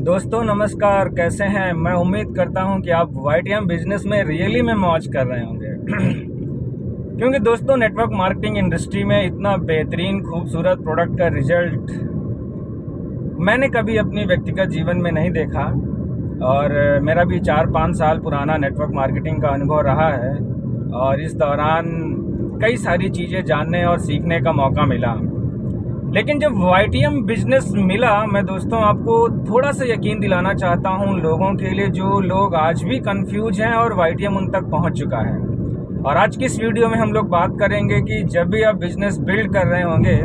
दोस्तों नमस्कार, कैसे हैं। मैं उम्मीद करता हूं कि आप वाईटीएम बिजनेस में रियली में मौज कर रहे होंगे क्योंकि दोस्तों नेटवर्क मार्केटिंग इंडस्ट्री में इतना बेहतरीन खूबसूरत प्रोडक्ट का रिजल्ट मैंने कभी अपनी व्यक्तिगत जीवन में नहीं देखा। और मेरा भी 4-5 साल पुराना नेटवर्क मार्केटिंग का अनुभव रहा है और इस दौरान कई सारी चीज़ें जानने और सीखने का मौका मिला। लेकिन जब वाईटीएम बिजनेस मिला, मैं दोस्तों आपको थोड़ा सा यकीन दिलाना चाहता हूं लोगों के लिए जो लोग आज भी कंफ्यूज हैं और वाईटीएम उन तक पहुंच चुका है। और आज की इस वीडियो में हम लोग बात करेंगे कि जब भी आप बिजनेस बिल्ड कर रहे होंगे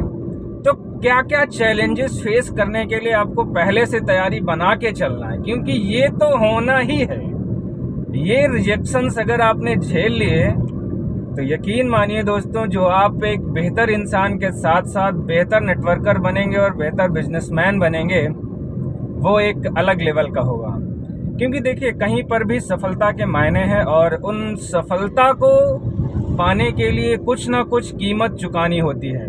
तो क्या क्या चैलेंजेस फेस करने के लिए आपको पहले से तैयारी बना के चलना है, क्योंकि ये तो होना ही है। ये रिजेक्शंस अगर आपने झेल लिए तो यकीन मानिए दोस्तों, जो आप एक बेहतर इंसान के साथ साथ बेहतर नेटवर्कर बनेंगे और बेहतर बिजनेसमैन बनेंगे, वो एक अलग लेवल का होगा। क्योंकि देखिए, कहीं पर भी सफलता के मायने हैं और उन सफलता को पाने के लिए कुछ ना कुछ कीमत चुकानी होती है।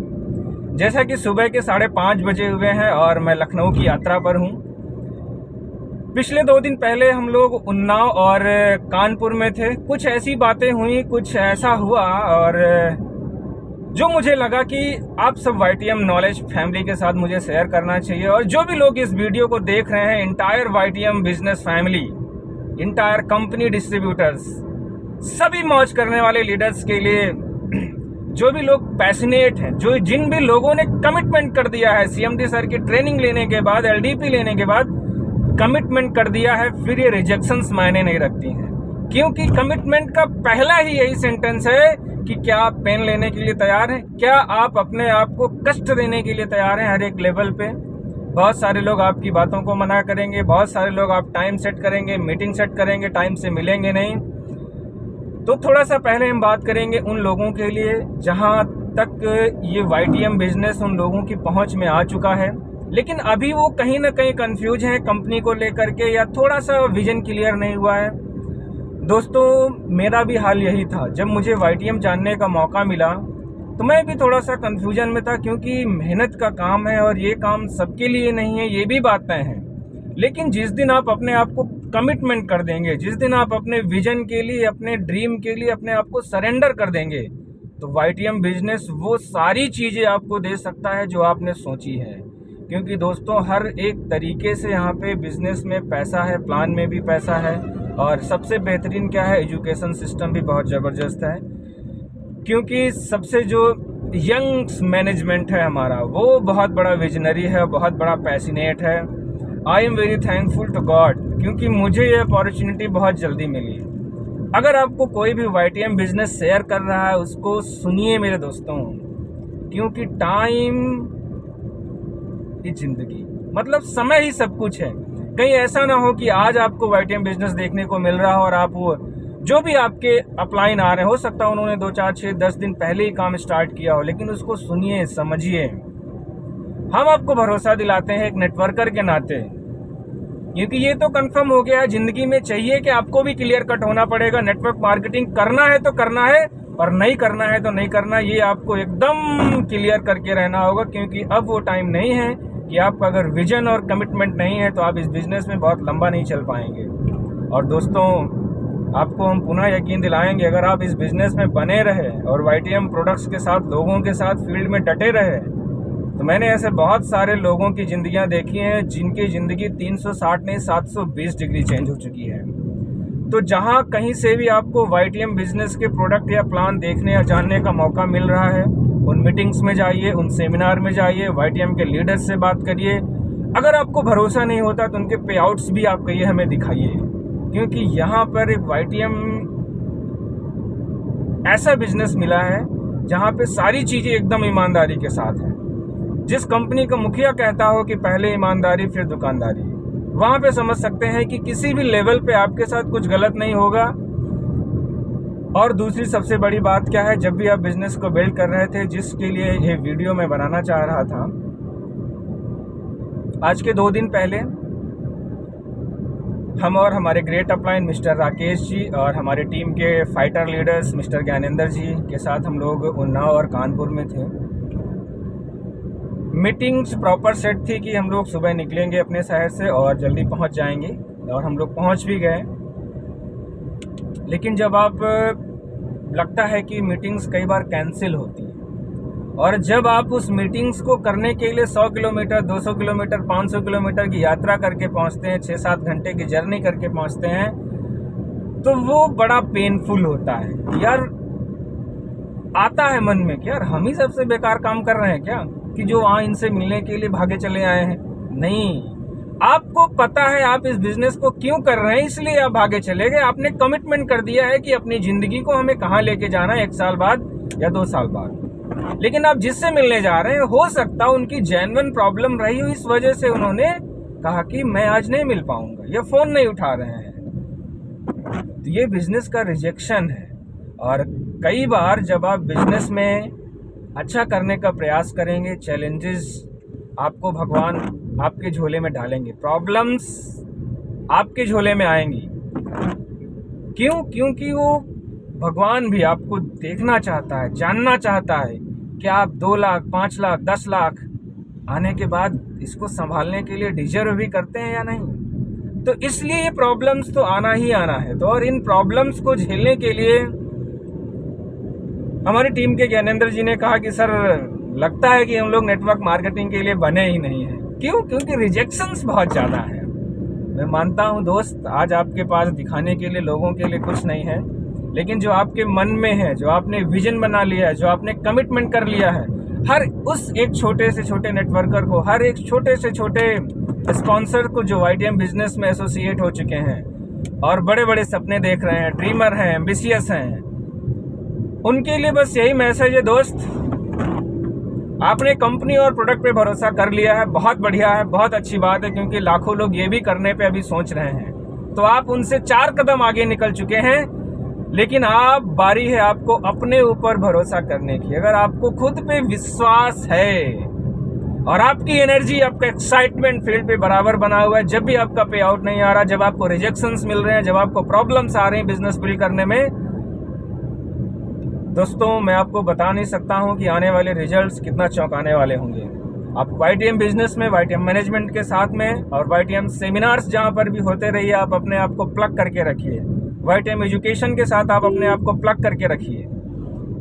जैसा कि सुबह के 5:30 बजे हुए हैं और मैं लखनऊ की यात्रा पर हूँ। पिछले 2 दिन पहले हम लोग उन्नाव और कानपुर में थे। कुछ ऐसी बातें हुई, कुछ ऐसा हुआ और जो मुझे लगा कि आप सब वाईटीएम नॉलेज फैमिली के साथ मुझे शेयर करना चाहिए। और जो भी लोग इस वीडियो को देख रहे हैं, entire YTM business family, entire company distributors, सभी मौज करने वाले लीडर्स के लिए, जो भी लोग पैशनेट हैं, जिन भी लोगों ने कमिटमेंट कर दिया है सीएमडी सर की ट्रेनिंग लेने के बाद, एलडीपी लेने के बाद कमिटमेंट कर दिया है, फिर ये रिजेक्शंस मायने नहीं रखती हैं। क्योंकि कमिटमेंट का पहला ही यही सेंटेंस है कि क्या आप पेन लेने के लिए तैयार हैं, क्या आप अपने आप को कष्ट देने के लिए तैयार हैं। हर एक लेवल पे बहुत सारे लोग आपकी बातों को मना करेंगे, बहुत सारे लोग आप टाइम सेट करेंगे, मीटिंग सेट करेंगे, टाइम से मिलेंगे नहीं। तो थोड़ा सा पहले हम बात करेंगे उन लोगों के लिए जहां तक ये वाईटीएम बिजनेस उन लोगों की पहुंच में आ चुका है, लेकिन अभी वो कहीं ना कहीं कंफ्यूज हैं कंपनी को लेकर के, या थोड़ा सा विजन क्लियर नहीं हुआ है। दोस्तों मेरा भी हाल यही था। जब मुझे वाईटीएम जानने का मौका मिला तो मैं भी थोड़ा सा कंफ्यूजन में था, क्योंकि मेहनत का काम है और ये काम सबके लिए नहीं है, ये भी बात तय है। लेकिन जिस दिन आप अपने आप को कमिटमेंट कर देंगे, जिस दिन आप अपने विजन के लिए, अपने ड्रीम के लिए अपने आप को सरेंडर कर देंगे, तो वाईटीएम बिजनेस वो सारी चीज़ें आपको दे सकता है जो आपने सोची है। क्योंकि दोस्तों हर एक तरीके से यहाँ पे बिजनेस में पैसा है, प्लान में भी पैसा है, और सबसे बेहतरीन क्या है, एजुकेशन सिस्टम भी बहुत ज़बरदस्त है। क्योंकि सबसे जो यंग मैनेजमेंट है हमारा, वो बहुत बड़ा विजनरी है, बहुत बड़ा पैशनेट है। I am very thankful to God, क्योंकि मुझे ये अपॉर्चुनिटी बहुत जल्दी मिली। अगर आपको कोई भी वाईटीएम बिजनेस शेयर कर रहा है, उसको सुनिए मेरे दोस्तों, क्योंकि टाइम की जिंदगी मतलब समय ही सब कुछ है। कहीं ऐसा ना हो कि आज आपको वाईटीएम बिजनेस देखने को मिल रहा हो और आप वो जो भी आपके अपलाइन आ रहे, हो सकता है उन्होंने 2, 4, 6, 10 दिन पहले ही काम स्टार्ट किया हो, लेकिन उसको सुनिए, समझिए। हम आपको भरोसा दिलाते हैं एक नेटवर्कर के नाते, क्योंकि ये तो कंफर्म हो गया है जिंदगी में चाहिए कि आपको भी क्लियर कट होना पड़ेगा। नेटवर्क मार्केटिंग करना है तो करना है, और नहीं करना है तो नहीं करना। ये आपको एकदम क्लियर करके रहना होगा, क्योंकि अब वो टाइम नहीं है कि आपका अगर विजन और कमिटमेंट नहीं है तो आप इस बिजनेस में बहुत लंबा नहीं चल पाएंगे। और दोस्तों आपको हम पुनः यकीन दिलाएंगे, अगर आप इस बिजनेस में बने रहे और वाईटीएम प्रोडक्ट्स के साथ, लोगों के साथ फील्ड में डटे रहे, तो मैंने ऐसे बहुत सारे लोगों की ज़िंदगियां देखी हैं जिनकी ज़िंदगी 360 नहीं 720 डिग्री चेंज हो चुकी है। तो जहां कहीं से भी आपको वाईटीएम बिजनेस के प्रोडक्ट या प्लान देखने या जानने का मौका मिल रहा है, उन मीटिंग्स में जाइए, उन सेमिनार में जाइए, वाईटीएम के लीडर्स से बात करिए। अगर आपको भरोसा नहीं होता तो उनके पे आउट्स भी आप कहिए हमें दिखाइए, क्योंकि यहाँ पर एक वाईटीएम ऐसा बिजनेस मिला है जहाँ पे सारी चीज़ें एकदम ईमानदारी के साथ हैं। जिस कंपनी का मुखिया कहता हो कि पहले ईमानदारी फिर दुकानदारी, वहाँ पे समझ सकते हैं कि किसी भी लेवल पे आपके साथ कुछ गलत नहीं होगा। और दूसरी सबसे बड़ी बात क्या है, जब भी आप बिजनेस को बिल्ड कर रहे थे, जिसके लिए ये वीडियो मैं बनाना चाह रहा था, आज के 2 दिन पहले हम और हमारे great upline mister Rakesh ji और हमारे टीम के फाइटर लीडर्स मिस्टर ज्ञानेंद्र जी के साथ हम लोग उन्नाव और कानपुर में थे। मीटिंग्स प्रॉपर सेट थी कि हम लोग सुबह निकलेंगे अपने शहर से और जल्दी पहुंच जाएंगे, और हम लोग पहुंच भी गए। लेकिन जब आप लगता है कि मीटिंग्स कई बार कैंसिल होती हैं, और जब आप उस मीटिंग्स को करने के लिए 100 किलोमीटर, 200 किलोमीटर, 500 किलोमीटर की यात्रा करके पहुंचते हैं, 6-7 घंटे की जर्नी करके पहुंचते हैं, तो वो बड़ा पेनफुल होता है यार। आता है मन में कि यार हम ही सबसे बेकार काम कर रहे हैं क्या, कि जो वहाँ इनसे मिलने के लिए भागे चले आए हैं। नहीं, आपको पता है आप इस बिजनेस को क्यों कर रहे हैं, इसलिए आप भागे चले गए। आपने कमिटमेंट कर दिया है कि अपनी जिंदगी को हमें कहाँ लेके जाना है, 1 साल बाद या 2 साल बाद। लेकिन आप जिससे मिलने जा रहे हैं, हो सकता है उनकी जेन्युइन प्रॉब्लम रही हो, इस वजह से उन्होंने कहा कि मैं आज नहीं मिल पाऊंगा, या फोन नहीं उठा रहे हैं। तो ये बिजनेस का रिजेक्शन है। और कई बार जब आप बिजनेस में अच्छा करने का प्रयास करेंगे, चैलेंजेस आपको भगवान आपके झोले में डालेंगे, प्रॉब्लम्स आपके झोले में आएंगी। क्यों? क्योंकि वो भगवान भी आपको देखना चाहता है, जानना चाहता है कि आप 2 लाख, 5 लाख, 10 लाख आने के बाद इसको संभालने के लिए डिजर्व भी करते हैं या नहीं। तो इसलिए ये प्रॉब्लम्स तो आना ही आना है। तो और इन प्रॉब्लम्स को झेलने के लिए हमारी टीम के ज्ञानेंद्र जी ने कहा कि सर लगता है कि हम लोग नेटवर्क मार्केटिंग के लिए बने ही नहीं हैं। क्यों? क्योंकि रिजेक्शंस बहुत ज़्यादा हैं। मैं मानता हूं दोस्त, आज आपके पास दिखाने के लिए लोगों के लिए कुछ नहीं है, लेकिन जो आपके मन में है, जो आपने विजन बना लिया है, जो आपने कमिटमेंट कर लिया है, हर उस एक छोटे से छोटे नेटवर्कर को, हर एक छोटे से छोटे स्पॉन्सर को जो YTM बिजनेस में एसोसिएट हो चुके हैं और बड़े बड़े सपने देख रहे हैं, ड्रीमर हैं, एम्बिशियस हैं, उनके लिए बस यही मैसेज है दोस्त, आपने कंपनी और प्रोडक्ट पे भरोसा कर लिया है, बहुत बढ़िया है, बहुत अच्छी बात है, क्योंकि लाखों लोग ये भी करने पे अभी सोच रहे हैं। तो आप उनसे 4 कदम आगे निकल चुके हैं, लेकिन आप बारी है आपको अपने ऊपर भरोसा करने की। अगर आपको खुद पे विश्वास है और आपकी एनर्जी, आपका एक्साइटमेंट फील्ड पे बराबर बना हुआ है, जब भी आपका पे आउट नहीं आ रहा, जब आपको रिजेक्शंस मिल रहे हैं, जब आपको प्रॉब्लम्स आ रही हैं बिजनेस बिल्ड करने में, दोस्तों मैं आपको बता नहीं सकता हूं कि आने वाले रिजल्ट्स कितना चौंकाने वाले होंगे। आप YTM बिजनेस में, YTM मैनेजमेंट के साथ में और YTM सेमिनार्स जहां पर भी होते रहिए, आप अपने आप को प्लग करके रखिए। YTM एजुकेशन के साथ आप अपने आप को प्लग करके रखिए।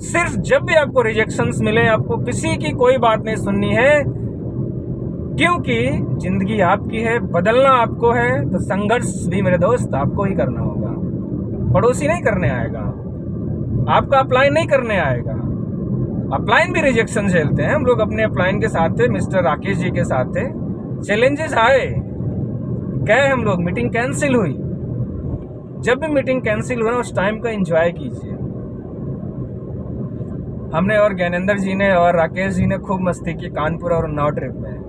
सिर्फ जब भी आपको रिजेक्शंस मिले, आपको किसी की कोई बात नहीं सुननी है, क्योंकि जिंदगी आपकी है, बदलना आपको है। तो संघर्ष भी मेरे दोस्त आपको ही करना होगा, पड़ोसी नहीं करने आएगा, आपका अपलाइन नहीं करने आएगा। अपलाइन भी रिजेक्शन झेलते हैं हम लोग। अपने अपलाइन के साथ थे, मिस्टर राकेश जी के साथ थे, चैलेंजेस आए, गए हम लोग, मीटिंग कैंसिल हुई। जब भी मीटिंग कैंसिल हुआ, उस टाइम का एंजॉय कीजिए। हमने और ज्ञानेंद्र जी ने और राकेश जी ने खूब मस्ती की कानपुर और उन्नाव ट्रिप में।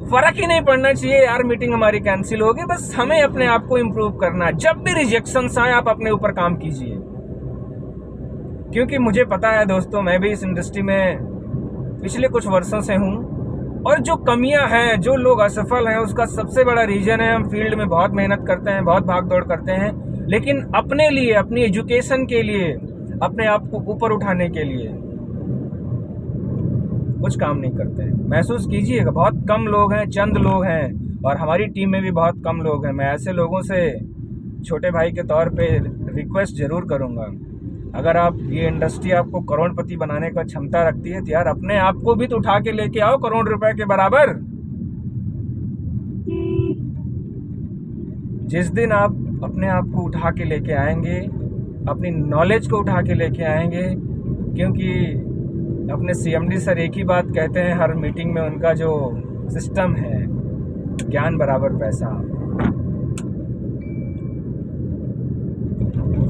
फर्क ही नहीं पड़ना चाहिए यार मीटिंग हमारी कैंसिल होगी, बस हमें अपने आप को इम्प्रूव करना है। जब भी रिजेक्शंस आए, आप अपने ऊपर काम कीजिए, क्योंकि मुझे पता है दोस्तों, मैं भी इस इंडस्ट्री में पिछले कुछ वर्षों से हूँ, और जो कमियां हैं, जो लोग असफल हैं, उसका सबसे बड़ा रीजन है हम फील्ड में बहुत मेहनत करते हैं, बहुत भाग दौड़ करते हैं, लेकिन अपने लिए, अपनी एजुकेशन के लिए, अपने आप को ऊपर उठाने के लिए कुछ काम नहीं करते हैं। महसूस कीजिएगा, बहुत कम लोग हैं, चंद लोग हैं, और हमारी टीम में भी बहुत कम लोग हैं। मैं ऐसे लोगों से छोटे भाई के तौर पे रिक्वेस्ट जरूर करूँगा, अगर आप ये इंडस्ट्री आपको करोड़पति बनाने का क्षमता रखती है, तो यार अपने आप को भी तो उठा के लेके आओ करोड़ रुपए के बराबर। जिस दिन आप अपने आप को उठा के लेके आएंगे, अपनी नॉलेज को उठा के लेके आएंगे, क्योंकि अपने CMD सर एक ही बात कहते हैं हर मीटिंग में, उनका जो सिस्टम है, ज्ञान बराबर पैसा।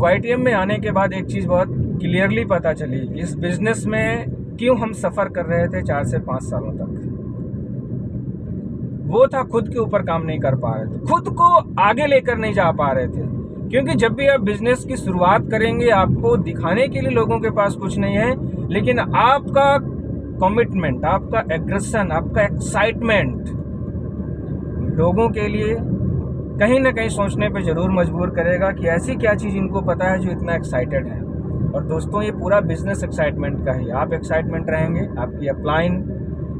YTM में आने के बाद एक चीज़ बहुत क्लियरली पता चली, इस बिजनेस में क्यों हम सफ़र कर रहे थे 4 से 5 सालों तक। वो था खुद के ऊपर काम नहीं कर पा रहे थे, खुद को आगे लेकर नहीं जा पा रहे थे। क्योंकि जब भी आप बिजनेस की शुरुआत करेंगे, आपको दिखाने के लिए लोगों के पास कुछ नहीं है, लेकिन आपका कमिटमेंट, आपका एग्रेशन, आपका एक्साइटमेंट लोगों के लिए कहीं ना कहीं सोचने पे ज़रूर मजबूर करेगा कि ऐसी क्या चीज़ इनको पता है जो इतना एक्साइटेड है। और दोस्तों, ये पूरा बिजनेस एक्साइटमेंट का ही, आप एक्साइटमेंट रहेंगे, आपकी अपलाइन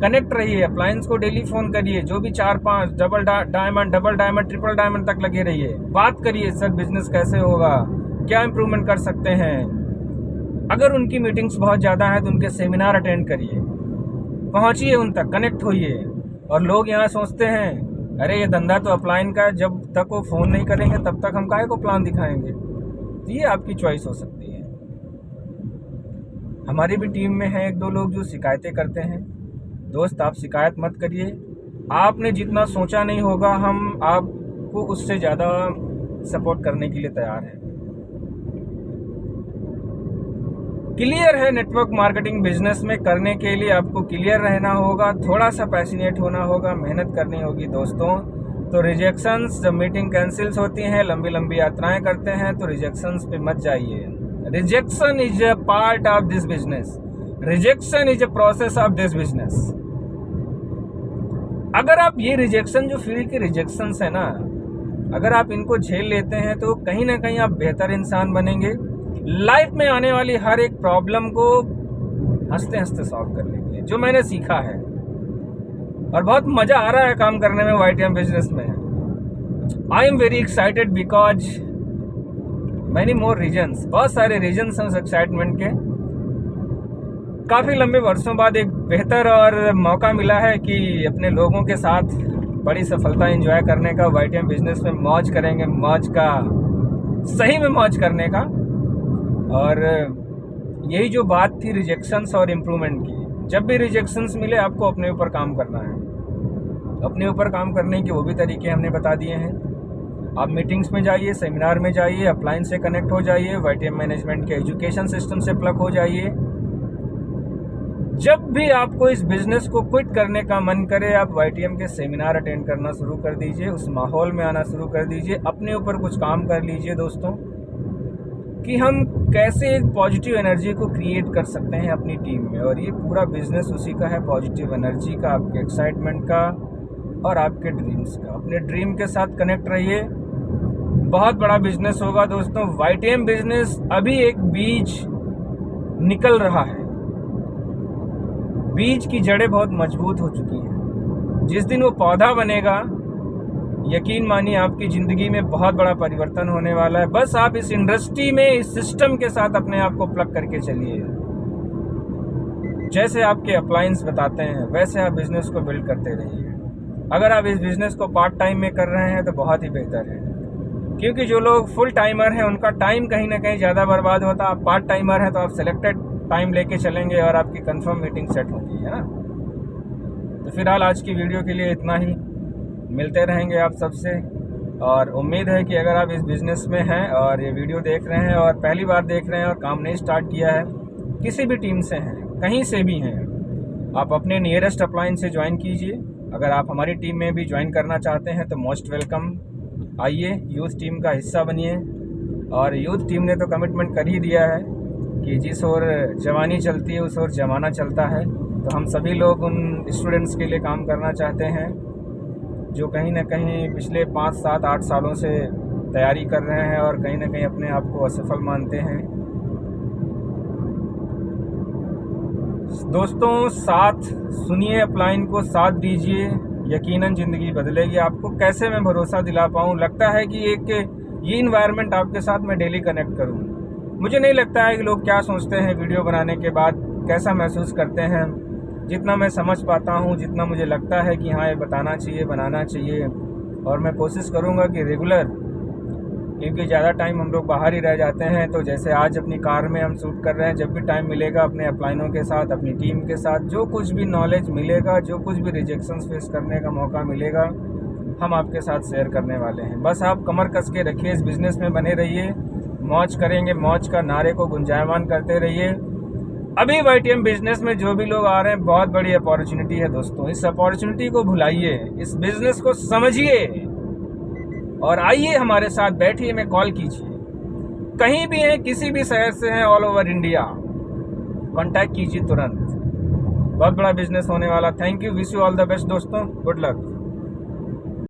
कनेक्ट रहिए, अप्लायंस को डेली फ़ोन करिए, जो भी 4-5 डबल डायमंड, ट्रिपल डायमंड तक लगे रहिए, बात करिए सर बिजनेस कैसे होगा, क्या इम्प्रूवमेंट कर सकते हैं। अगर उनकी मीटिंग्स बहुत ज़्यादा हैं तो उनके सेमिनार अटेंड करिए, पहुँचिए उन तक, कनेक्ट होइए। और लोग यहाँ सोचते हैं अरे ये धंधा तो अपलाइन का है, जब तक वो फ़ोन नहीं करेंगे तब तक हम काहे को प्लान दिखाएंगे। तो ये आपकी चॉइस हो सकती है। हमारी भी टीम में है 1-2 लोग जो शिकायतें करते हैं। दोस्त आप शिकायत मत करिए, आपने जितना सोचा नहीं होगा, हम आपको उससे ज़्यादा सपोर्ट करने के लिए तैयार हैं। क्लियर है, नेटवर्क मार्केटिंग बिजनेस में करने के लिए आपको क्लियर रहना होगा, थोड़ा सा पैशनेट होना होगा, मेहनत करनी होगी दोस्तों। तो रिजेक्शंस, जब मीटिंग कैंसिल्स होती हैं, लंबी लंबी यात्राएं करते हैं, तो रिजेक्शंस पे मत जाइए। Rejection is a part of this business, rejection is a process of this business. अगर आप ये रिजेक्शन, जो फील्ड के रिजेक्शंस है ना, अगर आप इनको झेल लेते हैं तो कहीं ना कहीं आप बेहतर इंसान बनेंगे। लाइफ में आने वाली हर एक प्रॉब्लम को हंसते हंसते सॉल्व कर लेंगे, जो मैंने सीखा है। और बहुत मज़ा आ रहा है काम करने में YTM बिजनेस में। I am very excited because many more reasons, बहुत सारे रीजन्स हैं उस एक्साइटमेंट के। काफ़ी लंबे वर्षों बाद एक बेहतर और मौका मिला है कि अपने लोगों के साथ बड़ी सफलता एंजॉय करने का। YTM बिजनेस में मौज करेंगे, मौज का, सही में मौज करने का। और यही जो बात थी रिजेक्शंस और इम्प्रूवमेंट की, जब भी रिजेक्शंस मिले आपको अपने ऊपर काम करना है। अपने ऊपर काम करने के वो भी तरीके हमने बता दिए हैं। आप मीटिंग्स में जाइए, सेमिनार में जाइए, अपलाइन से कनेक्ट हो जाइए, YTM मैनेजमेंट के एजुकेशन सिस्टम से प्लग हो जाइए। जब भी आपको इस बिज़नेस को क्विट करने का मन करे, आप YTM के सेमिनार अटेंड करना शुरू कर दीजिए, उस माहौल में आना शुरू कर दीजिए, अपने ऊपर कुछ काम कर लीजिए दोस्तों, कि हम कैसे एक पॉजिटिव एनर्जी को क्रिएट कर सकते हैं अपनी टीम में। और ये पूरा बिजनेस उसी का है, पॉजिटिव एनर्जी का, आपके एक्साइटमेंट का और आपके ड्रीम्स का। अपने ड्रीम के साथ कनेक्ट रहिए, बहुत बड़ा बिजनेस होगा दोस्तों। YTM बिजनेस अभी एक बीज निकल रहा है, बीज की जड़ें बहुत मजबूत हो चुकी हैं। जिस दिन वो पौधा बनेगा, यकीन मानिए आपकी ज़िंदगी में बहुत बड़ा परिवर्तन होने वाला है। बस आप इस इंडस्ट्री में, इस सिस्टम के साथ अपने आप को प्लग करके चलिए। जैसे आपके अप्लायंस बताते हैं वैसे आप बिज़नेस को बिल्ड करते रहिए। अगर आप इस बिज़नेस को पार्ट टाइम में कर रहे हैं तो बहुत ही बेहतर है, क्योंकि जो लोग फुल टाइमर हैं उनका टाइम कहीं ना कहीं ज़्यादा बर्बाद होता है। आप पार्ट टाइमर हैं तो आप सेलेक्टेड टाइम लेके चलेंगे और आपकी कंफर्म मीटिंग सेट होगी, है ना। तो फिलहाल आज की वीडियो के लिए इतना ही, मिलते रहेंगे आप सबसे। और उम्मीद है कि अगर आप इस बिज़नेस में हैं और ये वीडियो देख रहे हैं और पहली बार देख रहे हैं और काम नहीं स्टार्ट किया है, किसी भी टीम से हैं, कहीं से भी हैं, आप अपने नियरेस्ट अपलायंस से ज्वाइन कीजिए। अगर आप हमारी टीम में भी ज्वाइन करना चाहते हैं तो मोस्ट वेलकम, आइए, यूथ टीम का हिस्सा बनिए। और यूथ टीम ने तो कमिटमेंट कर ही दिया है कि जिस ओर जवानी चलती है उस ओर जमाना चलता है। तो हम सभी लोग उन स्टूडेंट्स के लिए काम करना चाहते हैं जो कहीं ना कहीं पिछले 5, 7, 8 सालों से तैयारी कर रहे हैं और कहीं ना कहीं अपने आप को असफल मानते हैं। दोस्तों, साथ सुनिए, अपलाइन को साथ दीजिए, यकीनन ज़िंदगी बदलेगी। आपको कैसे मैं भरोसा दिला पाऊँ, लगता है कि ये इन्वायरमेंट आपके साथ मैं डेली कनेक्ट करूँ। मुझे नहीं लगता है कि लोग क्या सोचते हैं वीडियो बनाने के बाद, कैसा महसूस करते हैं। जितना मैं समझ पाता हूँ, जितना मुझे लगता है कि हाँ ये बताना चाहिए, बनाना चाहिए, और मैं कोशिश करूँगा कि रेगुलर, क्योंकि ज़्यादा टाइम हम लोग बाहर ही रह जाते हैं। तो जैसे आज अपनी कार में हम शूट कर रहे हैं, जब भी टाइम मिलेगा अपने अपलाइनों के साथ, अपनी टीम के साथ, जो कुछ भी नॉलेज मिलेगा, जो कुछ भी रिजेक्शंस फेस करने का मौका मिलेगा, हम आपके साथ शेयर करने वाले हैं। बस आप कमर कस के रखिए, इस बिज़नेस में बने रहिए, मौज करेंगे, मौज का नारे को गुंजायमान करते रहिए। अभी YTM बिजनेस में जो भी लोग आ रहे हैं, बहुत बड़ी अपॉर्चुनिटी है दोस्तों। इस अपॉर्चुनिटी को भुलाइए, इस बिजनेस को समझिए और आइए हमारे साथ, बैठिए, में कॉल कीजिए। कहीं भी हैं, किसी भी शहर से हैं, ऑल ओवर इंडिया, कांटेक्ट कीजिए तुरंत। बहुत बड़ा बिजनेस होने वाला। Thank you, wish you all the best दोस्तों, गुड लक।